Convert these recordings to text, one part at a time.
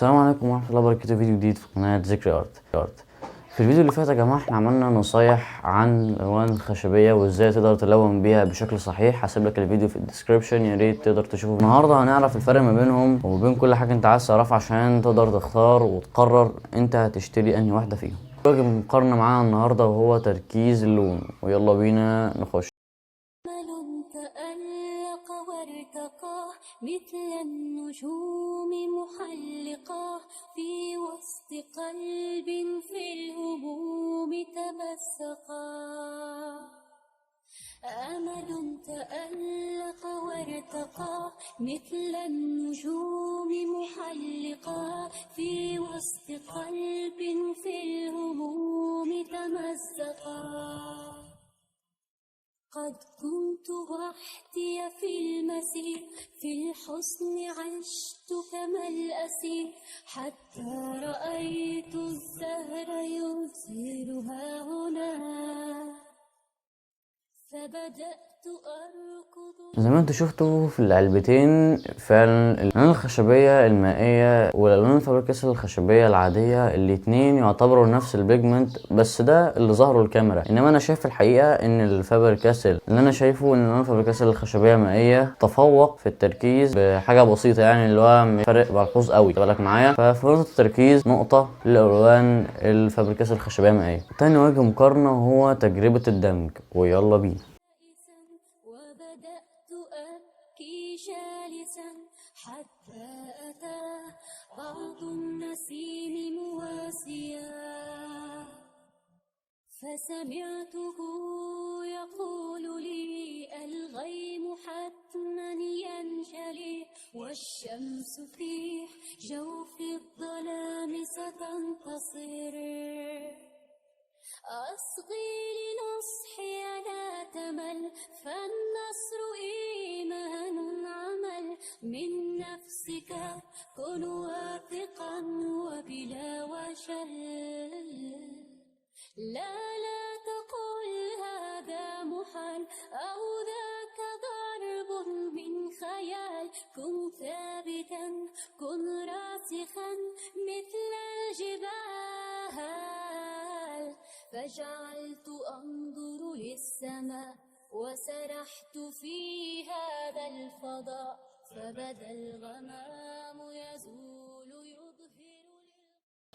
السلام عليكم ورحمة الله وبركاته. فيديو جديد في قناة ذكري ارت. في الفيديو اللي فات يا جماعة احنا عملنا نصايح عن الالوان الخشبية وازاي تقدر تلون بيها بشكل صحيح. هسيب لك الفيديو في الديسكريبشن، يا ريت تقدر تشوفه. النهارده هنعرف الفرق ما بينهم وبين كل حاجة انت عايز تعرفها عشان تقدر تختار وتقرر انت هتشتري انهي واحدة فيهم. واجب مقارنة معانا النهارده وهو تركيز اللون، ويلا بينا نخش. تألق وارتقى مثل النجوم محلقا في وسط قلب في الهموم تمسقا. أمل تألق وارتقى مثل النجوم محلقا في وسط قلب في الهموم تمسقا. قد كنت وحدي في المسير، في الحزن عشت كما الأسير، حتى رأيت الزهر يزهرها هنا، فبدأت أركض. زي ما انتوا شفتوا في العلبتين فعلا الالوان الخشبيه المائيه والالوان الفابريكاس الخشبيه العاديه الاتنين يعتبروا نفس البيجمنت، بس ده اللي ظهره الكاميرا. انما انا شايف في الحقيقه ان الفابريكاس اللي انا شايفه ان الالوان الفابريكاس الخشبيه مائيه تفوق في التركيز بحاجه بسيطه، يعني اللي هو مش فارق ملحوظ قوي. بالك معايا؟ ففي نقطه التركيز نقطه للالوان الفابريكاس الخشبيه مائيه. تاني وجه مقارنه هو تجربه الدمج، ويلا بينا. أبكي جالسا حتى أتى بعض النسيم مواسيا، فسمعته يقول لي الغيم حتما ينجلي، والشمس في جوف الظلام ستنتصر. أصغي لنصحي لا تمل، فالنصر إيمان عمل، من نفسك كن واثقا وبلا وشل. لا تقل هذا محال أو ذاك ضرب من خيال، كن ثابتا كن راسخا مثل الجبال. فجعلت أنظر للسماء وسرحت في هذا الفضاء، فبدا الغمام يزول يظهر.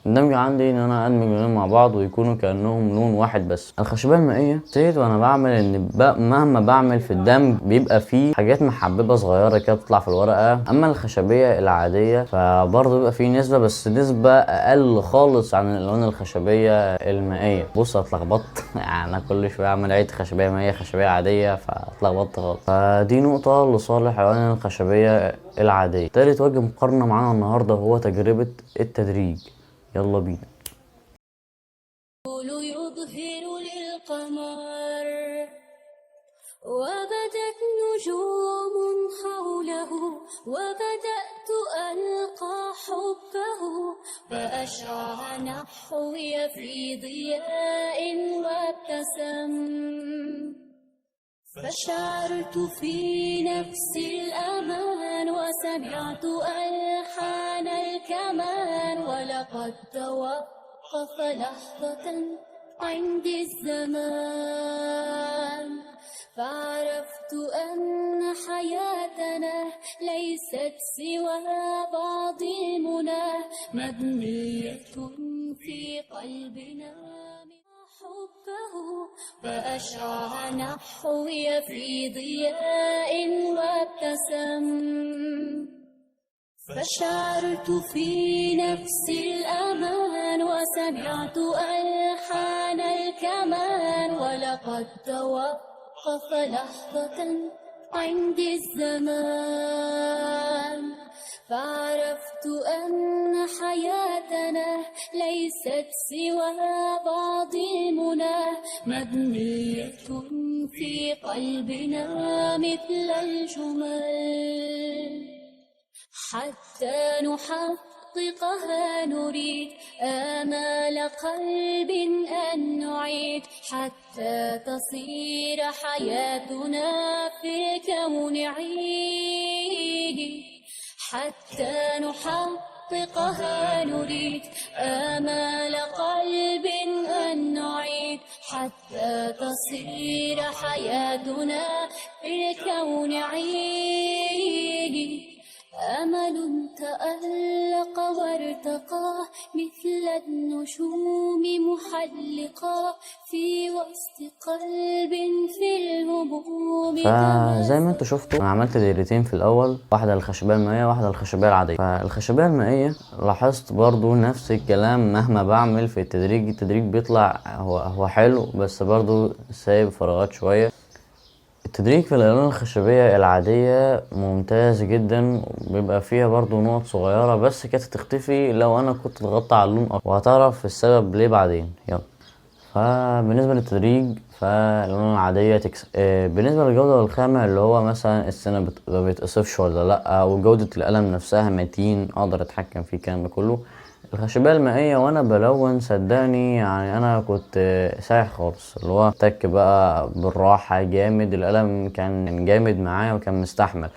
الدمج عندي ان انا ادمج لونين مع بعض ويكونوا كانهم لون واحد بس. الخشبيه المائيه نسيت وانا بعمل ان مهما بعمل في الدمج بيبقى فيه حاجات محببه صغيره كده بتطلع في الورقه. اما الخشبيه العاديه فبرضه بيبقى فيه نسبه، بس نسبه اقل خالص عن الالوان الخشبيه المائيه. بص اتلخبطت يعني انا كل شويه اعمل عيد خشبيه مائيه خشبيه عاديه فاتلخبطت خالص. فدي نقطه لصالح الالوان الخشبيه العاديه. تالت وجه مقارنه معانا النهارده هو تجربه التدريج، يلا بينا. يظهر للقمر وبدت نجوم حوله، وبدأت ألقى حبه، فأشع نحوي في ضياء وابتسم. فشعرت في نفسي الأمان وسمعت ألحان الكمان، ولقد توقف لحظة عندي الزمان، فعرفت أن حياتنا ليست سوى بعض المنى، مبنية في قلبنا حبه، فأشع نحوي في ضياء وابتسم. فشعرت في نفسي الأمان وسمعت ألحان الكمان، ولقد توقف لحظة عندي الزمان، فعرفت أن حياتنا ليست سوى بعض المنى، مبنية في قلبنا مثل الجمل، حتى نحققها نريد آمال قلب أن نعيد، حتى تصير حياتنا في الكون عيد، حتى نحقق نحققها نريد آمال قلب أن نعيد حتى تصير حياتنا في الكون عيد أمل تألق وارتقى مثل النجوم محلقا في وسط قلب في الهموم فزي ما انتوا شفتوا انا عملت دايرتين في الاول، واحده للخشبيه المائيه واحده للخشبيه العاديه. فالخشبيه المائيه لاحظت برضو نفس الكلام، مهما بعمل في التدريج بيطلع هو حلو، بس برضو سايب فراغات شويه. التدريج في الالوان الخشبيه العاديه ممتاز جدا، بيبقى فيها برضو نقط صغيره بس كانت تختفي لو انا كنت ضغطت على اللون اكتر، وهتعرف السبب ليه بعدين. يلا. فبالنسبه للتدريج فالالوان العاديه تكسب. بالنسبه للجوده والخامه، اللي هو مثلا السنه ما بيتقصفش ولا لا، وجوده القلم نفسها متين اقدر اتحكم فيه، الكلام ده كله. الخشبيه المائيه وانا بلون صدقني يعني انا كنت سايح خالص، اللي هو تك بقى بالراحه جامد، القلم كان جامد معايا وكان مستحمل.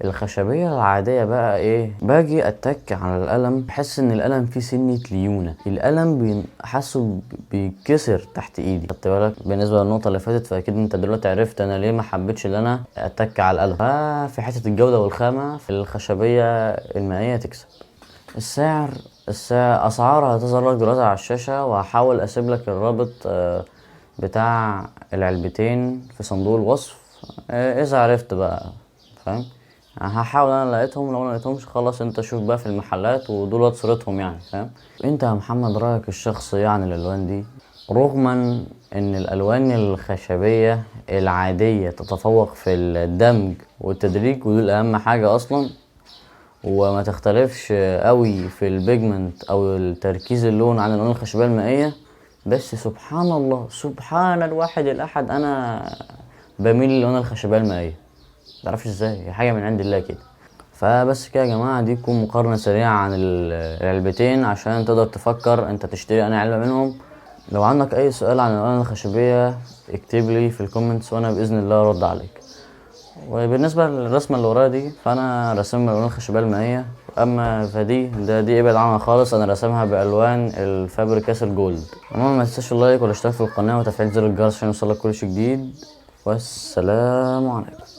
الخشبيه العاديه بقى ايه، باجي اتك على القلم بحس ان القلم فيه سنه ليونه، القلم حاسه بيتكسر تحت ايدي. خدت بالك؟ بالنسبه للنقطه اللي فاتت فاكيد انت دلوقتي عرفت انا ليه ما حبيتش ان انا اتك على القلم. ففي حته الجوده والخامه في الخشبيه المائيه تكسب. السعر اسعارها هتظهر لك دلوقتي على الشاشه، وهحاول اسيب لك الرابط بتاع العلبتين في صندوق الوصف اذا عرفت بقى، فاهم؟ هحاول انا لقيتهم، لو انا لقيتهمش خلاص انت شوف بقى في المحلات ودول صورتهم يعني، فاهم؟ انت يا محمد رايك الشخصي يعني الالوان دي، رغما ان الالوان الخشبيه العاديه تتفوق في الدمج والتدريج ودول اهم حاجه اصلا، وما تختلفش قوي في البيجمنت او التركيز اللون عن الالوان الخشبيه المائيه، بس سبحان الله سبحان الواحد الاحد انا بميل للالوان الخشبيه المائيه. متعرفش ازاي، هي حاجه من عند الله كده. فبس كده يا جماعه، دي تكون مقارنه سريعه عن العلبتين عشان تقدر تفكر انت تشتري انا علبه منهم. لو عندك اي سؤال عن الالوان الخشبيه اكتب لي في الكومنتس وانا باذن الله ارد عليك. وبالنسبه للرسمه اللي ورايا دي فانا راسمها بالالوان الخشبيه المائيه، اما دي ابعد عنها خالص، انا راسمها بالوان الفابريكاس الجولد. المهم ما تنساش اللايك والاشتراك في القناه وتفعيل زر الجرس عشان يوصلك كل شيء جديد، والسلام عليكم.